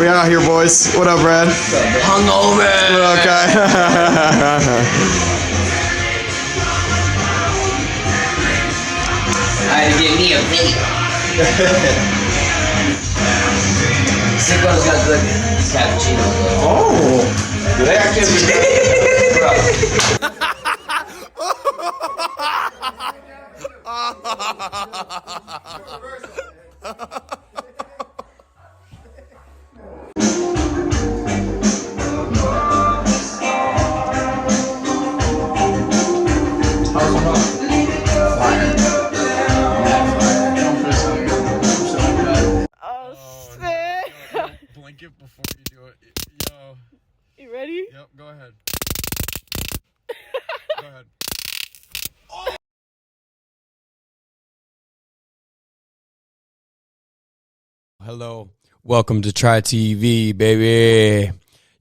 We out here, boys. What up, Brad? Hungover. Okay. I had to get me a vape. Sicko's got good cappuccino though. Oh, do they actually? Blink it before you do it. Yo. You ready? Yep, go ahead. Go ahead. Hello. Welcome to Try TV, baby.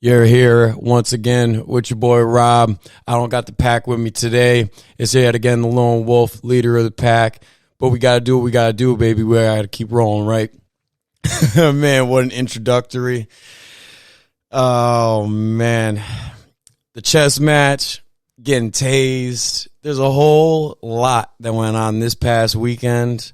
You're here once again with your boy Rob. I don't got the pack with me today. It's yet again the lone wolf, leader of the pack. But we got to do what we got to do, baby. We got to keep rolling, right? Man, what an introductory. Oh, man. The chess match, getting tased. There's a whole lot that went on this past weekend.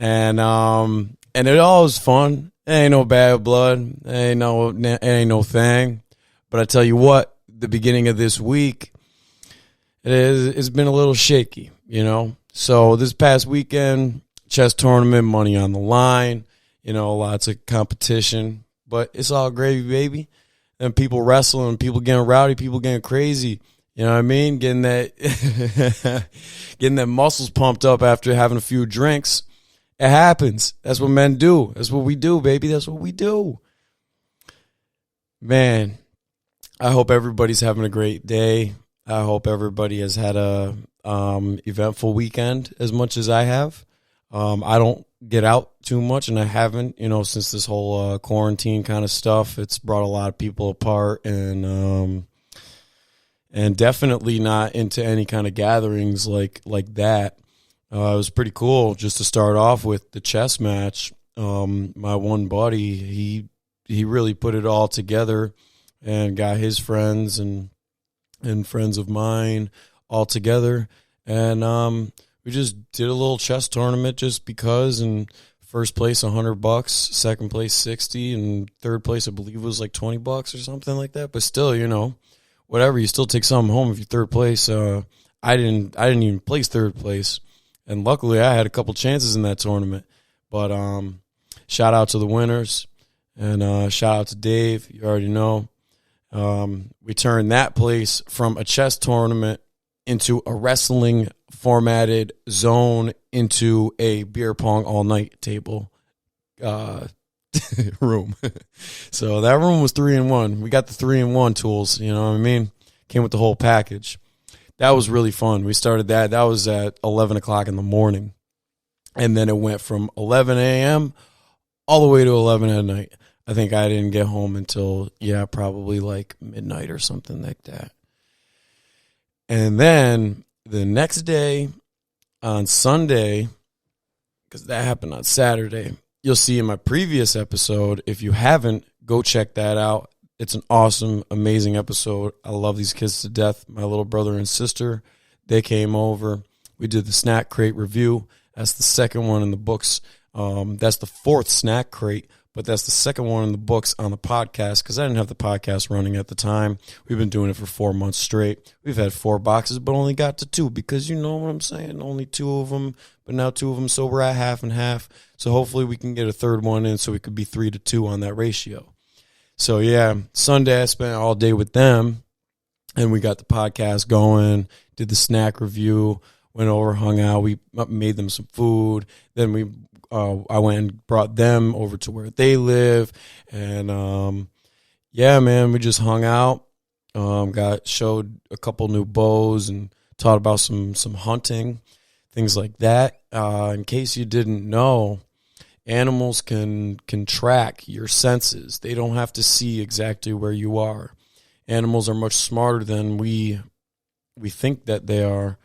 And it all was fun. It ain't no bad blood. It ain't no thing. But I tell you what, the beginning of this week, it's been a little shaky, you know. So this past weekend, chess tournament, money on the line, you know, lots of competition. But it's all gravy, baby. And people wrestling, people getting rowdy, people getting crazy. You know what I mean? Getting that muscles pumped up after having a few drinks. It happens. That's what men do. That's what we do, baby. That's what we do. Man, I hope everybody's having a great day. I hope everybody has had a eventful weekend as much as I have. I don't get out too much, and I haven't, you know, since this whole quarantine kind of stuff. It's brought a lot of people apart, and definitely not into any kind of gatherings like that. It was pretty cool just to start off with the chess match. My one buddy, he really put it all together and got his friends and friends of mine all together. And we just did a little chess tournament just because. And first place, $100, second place, 60, and third place, I believe, was like $20 or something like that. But still, you know, whatever, you still take something home if you're third place. I didn't even place third place. And luckily, I had a couple chances in that tournament. But shout out to the winners, and shout out to Dave. You already know. We turned that place from a chess tournament into a wrestling formatted zone into a beer pong all night table room. So that room was 3-in-1. We got the 3-in-1 tools. You know what I mean? Came with the whole package. That was really fun. We started that. That was at 11 o'clock in the morning. And then it went from 11 a.m. all the way to 11 at night. I think I didn't get home until, probably like midnight or something like that. And then the next day on Sunday, because that happened on Saturday, you'll see in my previous episode, if you haven't, go check that out. It's an awesome, amazing episode. I love these kids to death. My little brother and sister, they came over. We did the snack crate review. That's the second one in the books. That's the fourth snack crate, but that's the second one in the books on the podcast because I didn't have the podcast running at the time. We've been doing it for 4 months straight. We've had 4 boxes, but only got to 2 because you know what I'm saying? Only 2 of them, but now 2 of them, so we're at half and half. So hopefully we can get a third one in so we could be 3-2 on that ratio. So, Sunday I spent all day with them, and we got the podcast going, did the snack review, went over, hung out. We made them some food. Then I went and brought them over to where they live. And, man, we just hung out, showed a couple new bows and taught about some hunting, things like that. In case you didn't know, animals can track your senses. They don't have to see exactly where you are. Animals are much smarter than we think that they are.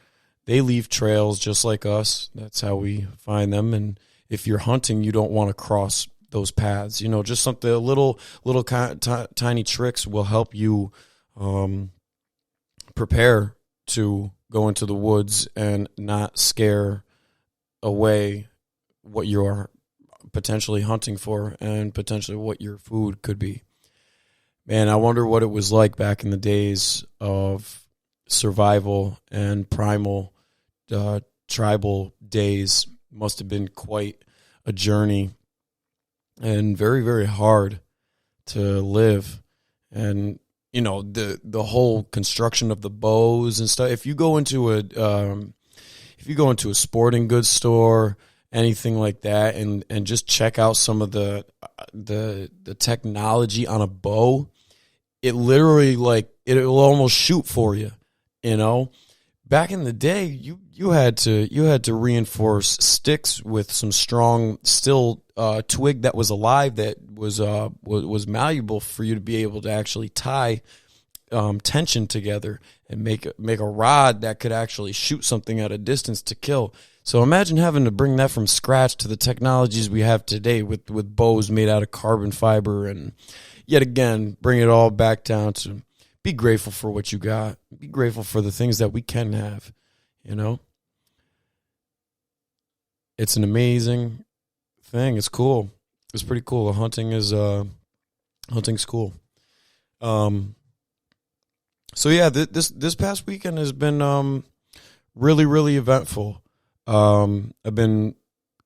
They leave trails just like us. That's how we find them. And if you're hunting, you don't want to cross those paths. You know, just something, little tiny tricks will help you prepare to go into the woods and not scare away what you are potentially hunting for and potentially what your food could be. Man, I wonder what it was like back in the days of survival and primal tribal days. Must have been quite a journey and very, very hard to live. And you know, the whole construction of the bows and stuff. If you go into a sporting goods store, anything like that, and just check out some of the technology on a bow, it literally, like, it will almost shoot for you. You know, back in the day, you had to reinforce sticks with some strong still twig that was alive, that was malleable for you to be able to actually tie tension together and make a rod that could actually shoot something at a distance to kill. So imagine having to bring that from scratch to the technologies we have today with bows made out of carbon fiber, and yet again bring it all back down to be grateful for what you got. Be grateful for the things that we can have. You know, it's an amazing thing. It's cool. It's pretty cool. Hunting's cool. So yeah, this past weekend has been really, really eventful. I've been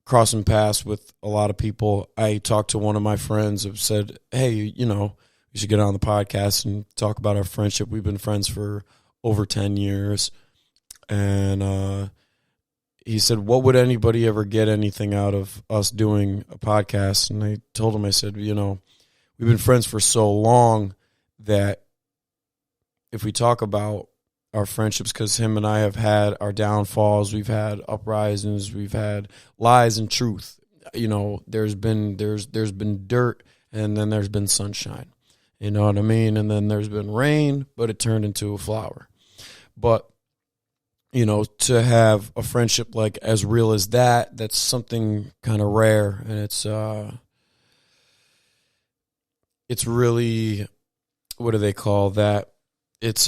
crossing paths with a lot of people. I talked to one of my friends who said, hey, you know, we should get on the podcast and talk about our friendship. We've been friends for over 10 years. And he said, what would anybody ever get anything out of us doing a podcast? And I told him, I said, you know, we've been friends for so long that if we talk about our friendships, because him and I have had our downfalls, we've had uprisings, we've had lies and truth. You know, there's been dirt, and then there's been sunshine. You know what I mean? And then there's been rain, but it turned into a flower. But, you know, to have a friendship like as real as that, that's something kind of rare. And it's really, what do they call that? It's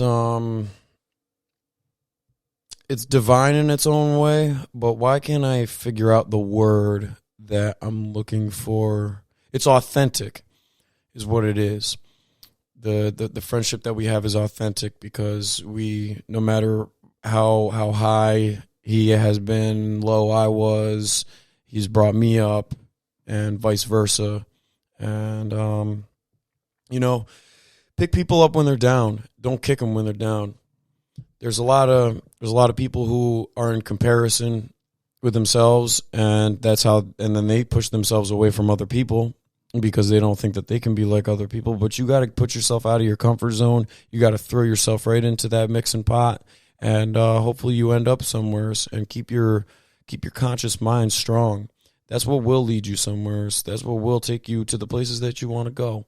divine in its own way, but why can't I figure out the word that I'm looking for? It's authentic is what it is. The friendship that we have is authentic because we, no matter how high he has been, low I was, he's brought me up, and vice versa. And you know, pick people up when they're down. Don't kick them when they're down. There's a lot of people who are in comparison with themselves, and then they push themselves away from other people because they don't think that they can be like other people. But you got to put yourself out of your comfort zone. You got to throw yourself right into that mixing pot, and hopefully you end up somewhere. And keep your conscious mind strong. That's what will lead you somewhere. That's what will take you to the places that you want to go.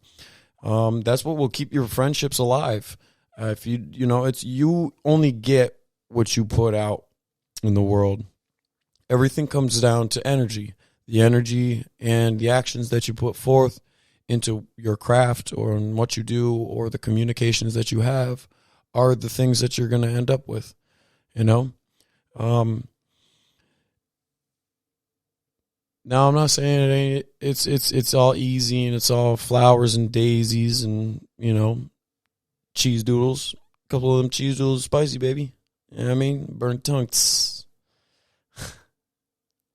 That's what will keep your friendships alive. If you know, it's, you only get what you put out in the world. Everything comes down to energy. The energy and the actions that you put forth into your craft or in what you do or the communications that you have are the things that you're going to end up with, you know? Now, I'm not saying it's all easy and it's all flowers and daisies and, you know, cheese doodles. A couple of them cheese doodles spicy, baby. You know what I mean? Burnt tongue.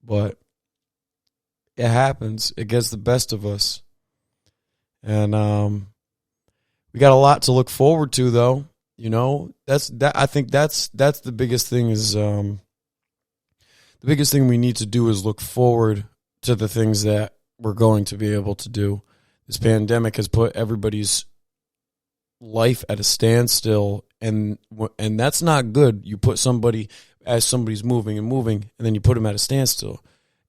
But it happens. It gets the best of us. And we got a lot to look forward to, though. You know, I think that's the biggest thing is the biggest thing we need to do is look forward to the things that we're going to be able to do. This pandemic has put everybody's life at a standstill, and that's not good. You put somebody, as somebody's moving, and then you put them at a standstill,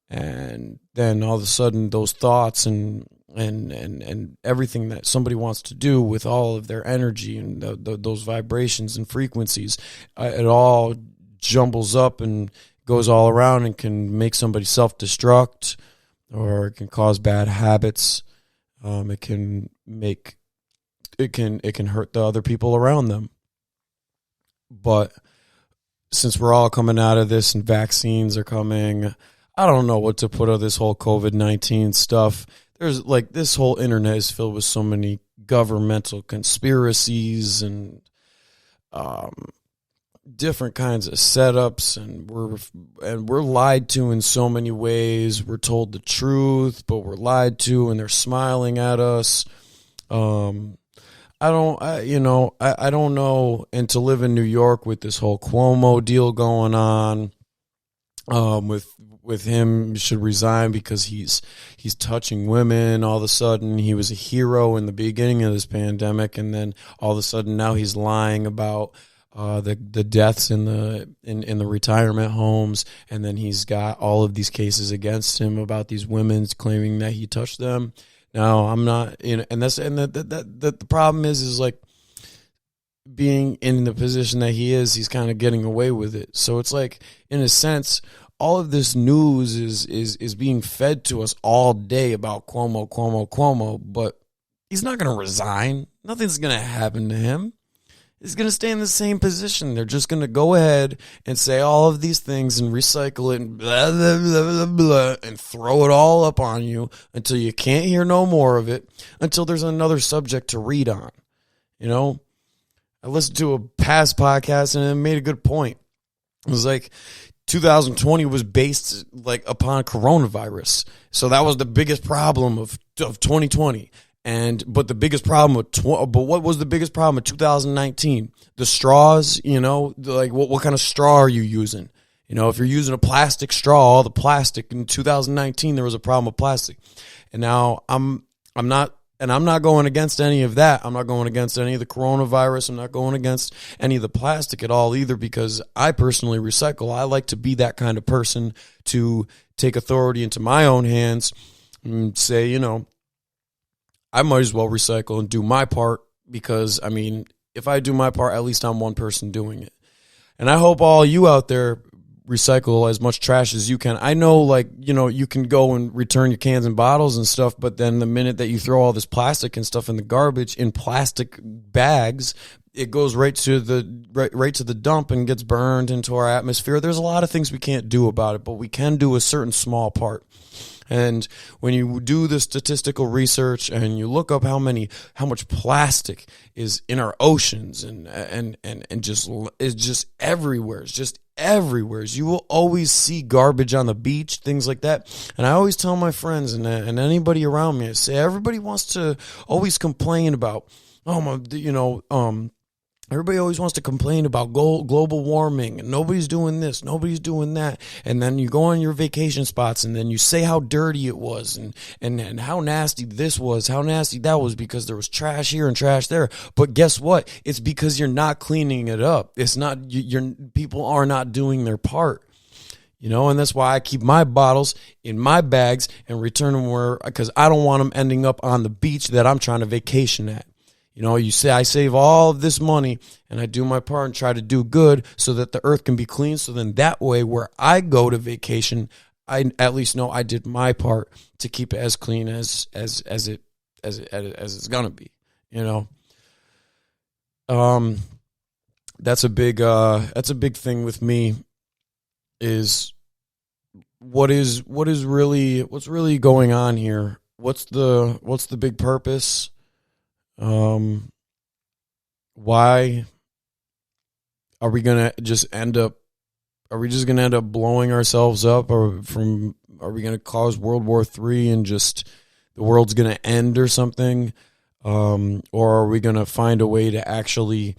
and then all of a sudden those thoughts and everything that somebody wants to do with all of their energy and those vibrations and frequencies, it all jumbles up and goes all around and can make somebody self-destruct, or it can cause bad habits. It can hurt the other people around them. But since we're all coming out of this and vaccines are coming, I don't know what to put of this whole COVID-19 stuff. There's like, this whole internet is filled with so many governmental conspiracies and different kinds of setups, and we're lied to in so many ways. We're told the truth, but we're lied to, and they're smiling at us. I don't know. And to live in New York with this whole Cuomo deal going on, with him should resign because he's touching women. All of a sudden, he was a hero in the beginning of this pandemic, and then all of a sudden now he's lying about the deaths in the retirement homes, and then he's got all of these cases against him about these women claiming that he touched them. No, I'm not, and the problem is like, being in the position that he is, he's kind of getting away with it. So it's like, in a sense, all of this news is being fed to us all day about Cuomo, but he's not going to resign. Nothing's going to happen to him. He's going to stay in the same position. They're just going to go ahead and say all of these things and recycle it and blah, blah, blah, blah, blah, and throw it all up on you until you can't hear no more of it, until there's another subject to read on. You know, I listened to a past podcast and it made a good point. It was like 2020 was based like upon coronavirus. So that was the biggest problem of 2020. But the biggest problem but what was the biggest problem of 2019? The straws, you know, like what kind of straw are you using? You know, if you're using a plastic straw, all the plastic in 2019, there was a problem with plastic. And now I'm not going against any of that. I'm not going against any of the coronavirus. I'm not going against any of the plastic at all either, because I personally recycle. I like to be that kind of person to take authority into my own hands and say, you know, I might as well recycle and do my part, because, I mean, if I do my part, at least I'm one person doing it. And I hope all you out there recycle as much trash as you can. I know, like, you know, you can go and return your cans and bottles and stuff, but then the minute that you throw all this plastic and stuff in the garbage in plastic bags, it goes right to the dump and gets burned into our atmosphere. There's a lot of things we can't do about it, but we can do a certain small part. And when you do the statistical research and you look up how much plastic is in our oceans and just is just everywhere. It's just everywhere. You will always see garbage on the beach, things like that. And I always tell my friends and anybody around me, I say, everybody wants to always complain about, everybody always wants to complain about global warming, and nobody's doing this, nobody's doing that. And then you go on your vacation spots and then you say how dirty it was and how nasty this was, how nasty that was, because there was trash here and trash there. But guess what? It's because you're not cleaning it up. It's not, people are not doing their part. You know, and that's why I keep my bottles in my bags and return them because I don't want them ending up on the beach that I'm trying to vacation at. You know, you say I save all of this money and I do my part and try to do good so that the earth can be clean. So then that way, where I go to vacation, I at least know I did my part to keep it as clean as it's gonna be. You know, that's a big thing with me. Is what's really going on here? What's the big purpose? Why are we gonna just end up? Are we just gonna end up blowing ourselves up, are we gonna cause World War III and just the world's gonna end or something? Or are we gonna find a way to actually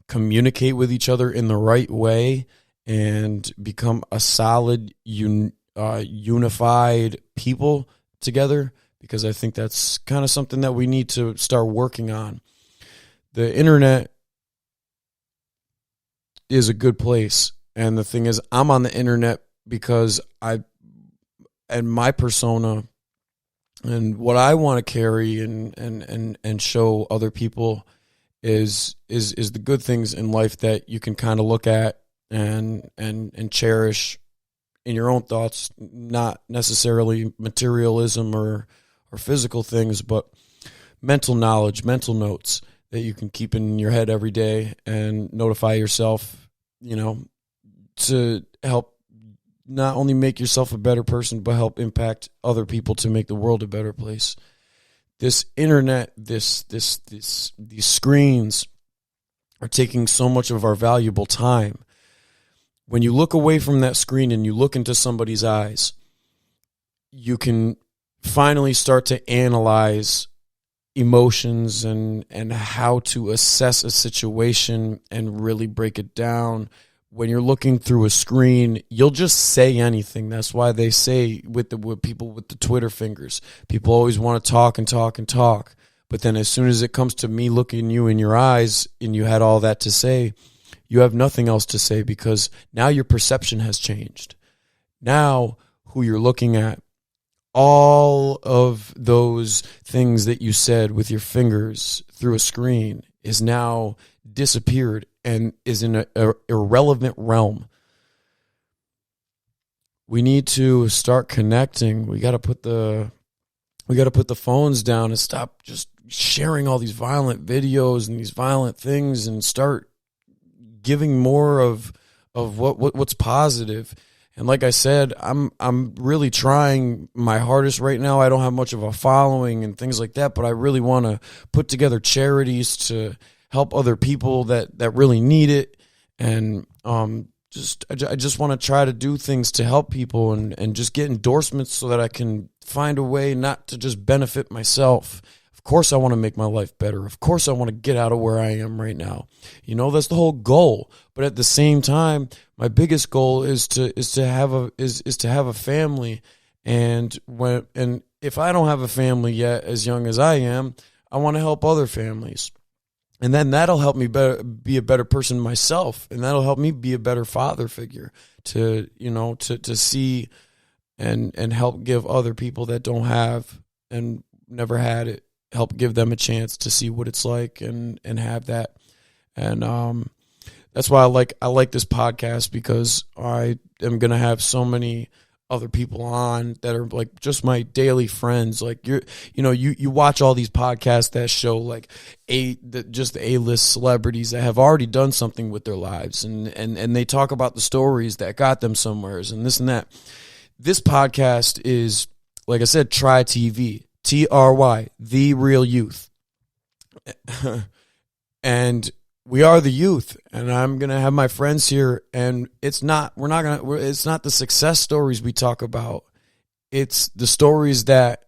communicate with each other in the right way and become a solid, unified people together? Because I think that's kind of something that we need to start working on. The internet is a good place. And the thing is, I'm on the internet because my persona and what I want to carry and show other people is the good things in life that you can kind of look at and cherish in your own thoughts, not necessarily materialism or physical things, but mental knowledge, mental notes that you can keep in your head every day and notify yourself, to help not only make yourself a better person, but help impact other people to make the world a better place. This internet, these screens are taking so much of our valuable time. When you look away from that screen and you look into somebody's eyes, you can finally start to analyze emotions and how to assess a situation and really break it down. When you're looking through a screen, you'll just say anything. That's why they say with people with the Twitter fingers, people always want to talk and talk and talk. But then as soon as it comes to me looking you in your eyes and you had all that to say, you have nothing else to say because now your perception has changed. Now who you're looking at, all of those things that you said with your fingers through a screen is now disappeared and is in an irrelevant realm. We need to start connecting. We got to put the phones down and stop just sharing all these violent videos and these violent things and start giving more of what's positive. And like I said, I'm really trying my hardest right now. I don't have much of a following and things like that, but I really want to put together charities to help other people that really need it. And I just want to try to do things to help people and just get endorsements so that I can find a way not to just benefit myself. Of course I want to make my life better. Of course I want to get out of where I am right now. That's the whole goal. But at the same time, my biggest goal is to have a family. And if I don't have a family yet, as young as I am, I want to help other families. And then that'll help me be a better person myself, and that'll help me be a better father figure to see and help give other people that don't have and never had it, help give them a chance to see what it's like and have that. And that's why I like this podcast, because I am going to have so many other people on that are like just my daily friends. Like you watch all these podcasts that show like just the A-list celebrities that have already done something with their lives, and they talk about the stories that got them somewheres and this and that. This podcast is, like I said, Try TV, TRY, The Real Youth. And we are the youth, and I'm going to have my friends here, and it's not the success stories we talk about. It's the stories that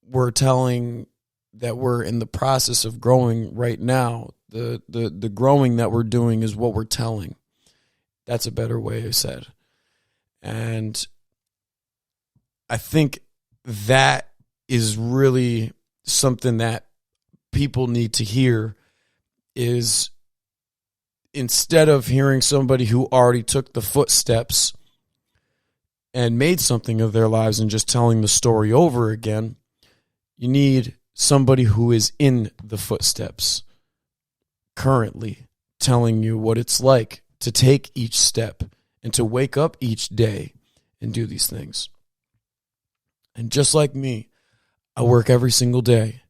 we're telling, that we're in the process of growing right now. The growing that we're doing is what we're telling. That's a better way said. And I think that is really something that people need to hear, is instead of hearing somebody who already took the footsteps and made something of their lives and just telling the story over again, you need somebody who is in the footsteps currently telling you what it's like to take each step and to wake up each day and do these things. And just like me, I work every single day.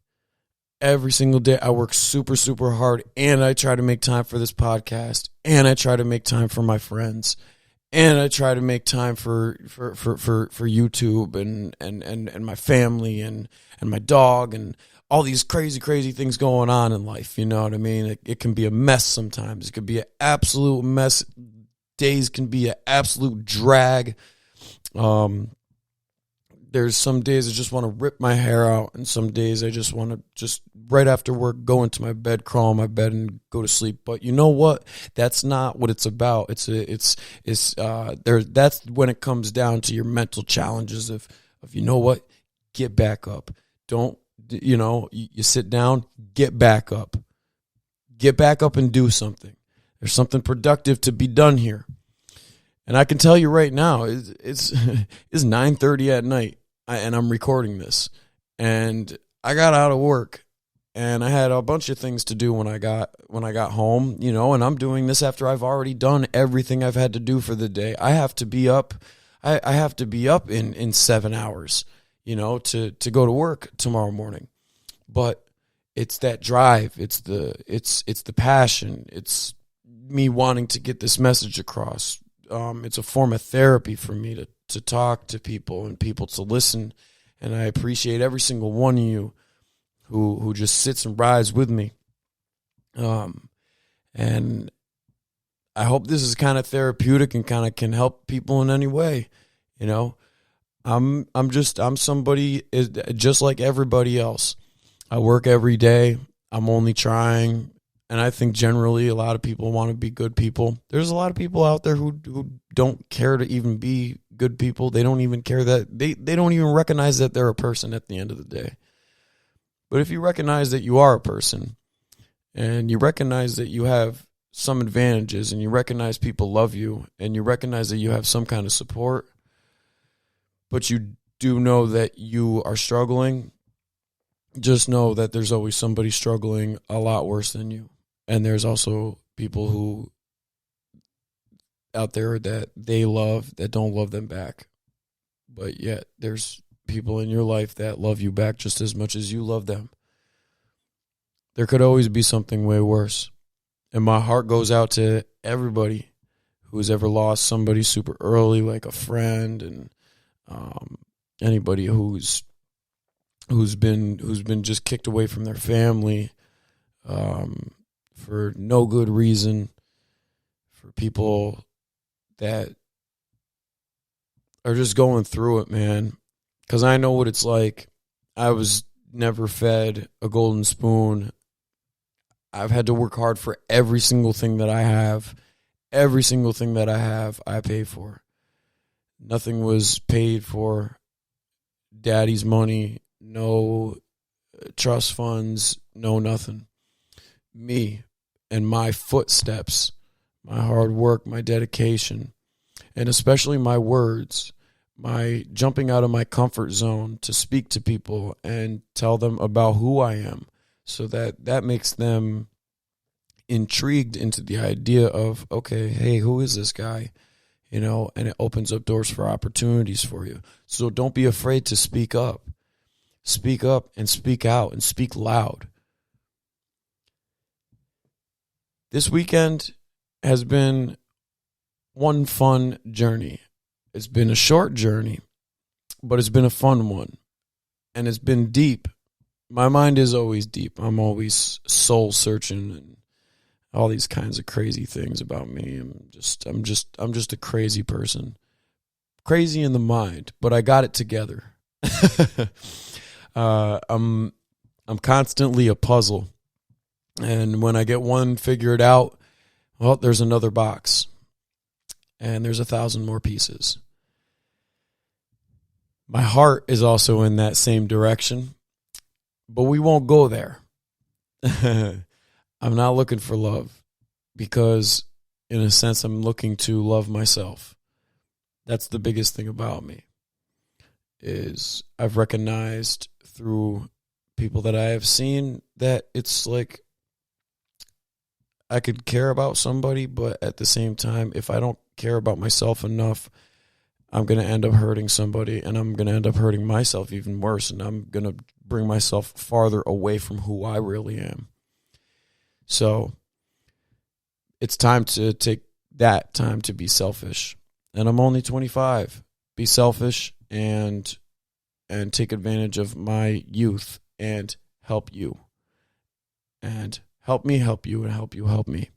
Every single day I work super, super hard, and I try to make time for this podcast, and I try to make time for my friends, and I try to make time for YouTube and my family and my dog and all these crazy, crazy things going on in life. You know what I mean? It can be a mess sometimes. It could be an absolute mess. Days can be an absolute drag. There's some days I just want to rip my hair out, and some days I just want to just right after work go into my bed, crawl in my bed, and go to sleep. But you know what? That's not what it's about. That's when it comes down to your mental challenges of you know what? Get back up. Don't you sit down, get back up. Get back up and do something. There's something productive to be done here. And I can tell you right now, it's 9:30 at night. And I'm recording this, and I got out of work and I had a bunch of things to do when I got home, you know, and I'm doing this after I've already done everything I've had to do for the day. I have to be up. I have to be up in 7 hours, you know, to go to work tomorrow morning. But it's that drive. It's the passion. It's me wanting to get this message across. It's a form of therapy for me to talk to people and people to listen. And I appreciate every single one of you who just sits and rides with me. And I hope this is kind of therapeutic and kind of can help people in any way. You know, I'm somebody just like everybody else. I work every day. I'm only trying. And I think generally a lot of people want to be good people. There's a lot of people out there who don't care to even be good people. They don't even care that they don't even recognize that they're a person at the end of the day. But if you recognize that you are a person and you recognize that you have some advantages and you recognize people love you and you recognize that you have some kind of support, but you do know that you are struggling, just know that there's always somebody struggling a lot worse than you. And there's also people who out there that they love that don't love them back. But yet there's people in your life that love you back just as much as you love them. There could always be something way worse. And my heart goes out to everybody who's ever lost somebody super early, like a friend, and anybody who's been just kicked away from their family for no good reason, for people that are just going through it, man. Because I know what it's like. I was never fed a golden spoon. I've had to work hard for every single thing that I have. Every single thing that I have, I pay for. Nothing was paid for. Daddy's money, no trust funds, no nothing. Me and my footsteps, my hard work, my dedication, and especially my words, my jumping out of my comfort zone to speak to people and tell them about who I am, so that makes them intrigued into the idea of, okay, hey, who is this guy? You know, and it opens up doors for opportunities for you. So don't be afraid to speak up. Speak up and speak out and speak loud. This weekend has been one fun journey. It's been a short journey, but it's been a fun one. And it's been deep. My mind is always deep. I'm always soul searching and all these kinds of crazy things about me. I'm just a crazy person. Crazy in the mind, but I got it together. I'm constantly a puzzle. And when I get one figured out, well, there's another box. And there's 1,000 more pieces. My heart is also in that same direction, but we won't go there. I'm not looking for love because, in a sense, I'm looking to love myself. That's the biggest thing about me, is I've recognized through people that I have seen that it's like I could care about somebody, but at the same time, if I don't care about myself enough, I'm going to end up hurting somebody, and I'm going to end up hurting myself even worse, and I'm going to bring myself farther away from who I really am. So it's time to take that time to be selfish. And I'm only 25. Be selfish and take advantage of my youth and help you. And help me help you, and help you help me.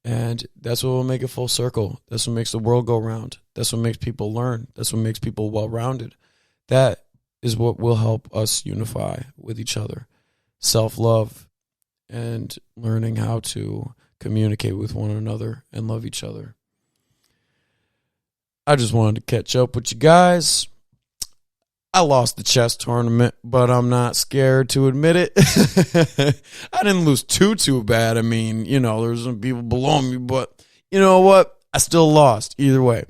And that's what will make it full circle. That's what makes the world go round. That's what makes people learn. That's what makes people well-rounded. That is what will help us unify with each other. Self-love and learning how to communicate with one another and love each other. I just wanted to catch up with you guys. I lost the chess tournament, but I'm not scared to admit it. I didn't lose too bad. I mean, you know, there's some people below me, but you know what? I still lost either way.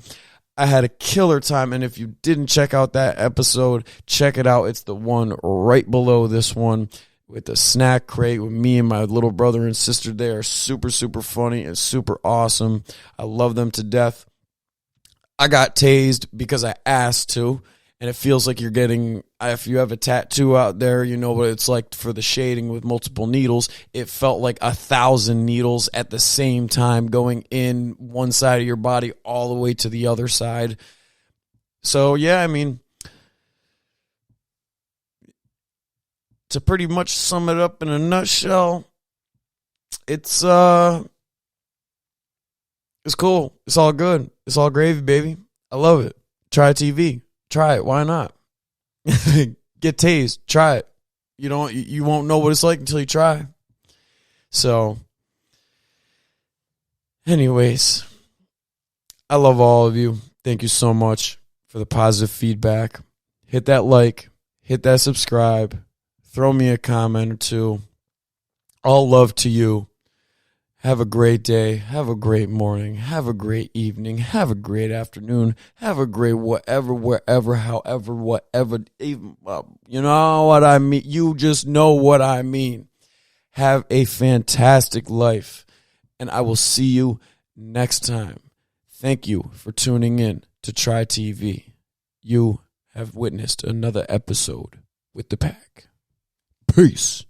I had a killer time, and if you didn't check out that episode, check it out. It's the one right below this one. with the snack crate with me and my little brother and sister. They are super, super funny and super awesome. I love them to death. I got tased because I asked to, and it feels like you're getting, if you have a tattoo out there, you know what it's like for the shading with multiple needles. It felt like 1,000 needles at the same time going in one side of your body all the way to the other side. So, yeah, I mean, to pretty much sum it up in a nutshell, it's cool. It's all good. It's all gravy, baby. I love it. Try TV. Try it. Why not? Get tased. Try it. You won't know what it's like until you try. So, anyways, I love all of you. Thank you so much for the positive feedback. Hit that like. Hit that subscribe. Throw me a comment or two. All love to you. Have a great day. Have a great morning. Have a great evening. Have a great afternoon. Have a great whatever, wherever, however, whatever. Even, you know what I mean? You just know what I mean. Have a fantastic life. And I will see you next time. Thank you for tuning in to Try TV. You have witnessed another episode with the Pack. Peace.